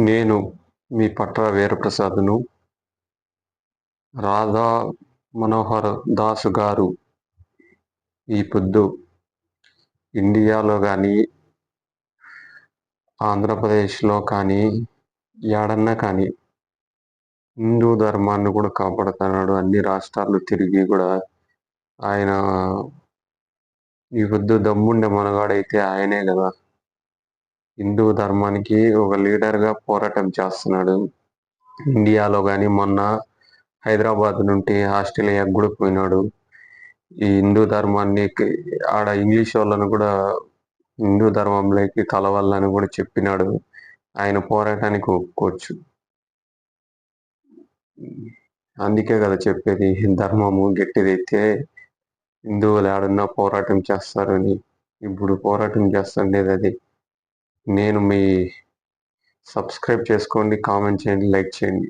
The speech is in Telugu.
నేను మీ పట్ల వీరప్రసాదును. రాధా మనోహర్ దాసు గారు ఈ పొద్దు ఇండియాలో కానీ, ఆంధ్రప్రదేశ్లో కానీ, ఏడన్నా కానీ హిందూ ధర్మాన్ని కూడా కాపాడుతున్నాడు. అన్ని రాష్ట్రాలు తిరిగి కూడా ఆయన ఈ పొద్దు దమ్ముండే మనగాడైతే ఆయనే కదా. హిందూ ధర్మానికి ఒక లీడర్గా పోరాటం చేస్తున్నాడు. ఇండియాలో కానీ మొన్న హైదరాబాద్ నుండి ఆస్ట్రేలియాకు కూడా పోయినాడు. ఈ హిందూ ధర్మాన్ని ఆడ ఇంగ్లీష్ వాళ్ళను కూడా హిందూ ధర్మంలోకి కలవాలని కూడా చెప్పినాడు. ఆయన పోరాటానికి ఒప్పుకోవచ్చు. అందుకే కదా చెప్పేది, ధర్మము గట్టిదైతే హిందువులు ఏడన్నా పోరాటం చేస్తారని. ఇప్పుడు పోరాటం చేస్తుండేది అది. నేను మీ సబ్స్క్రైబ్ చేసుకోండి, కామెంట్ చేయండి, లైక్ చేయండి.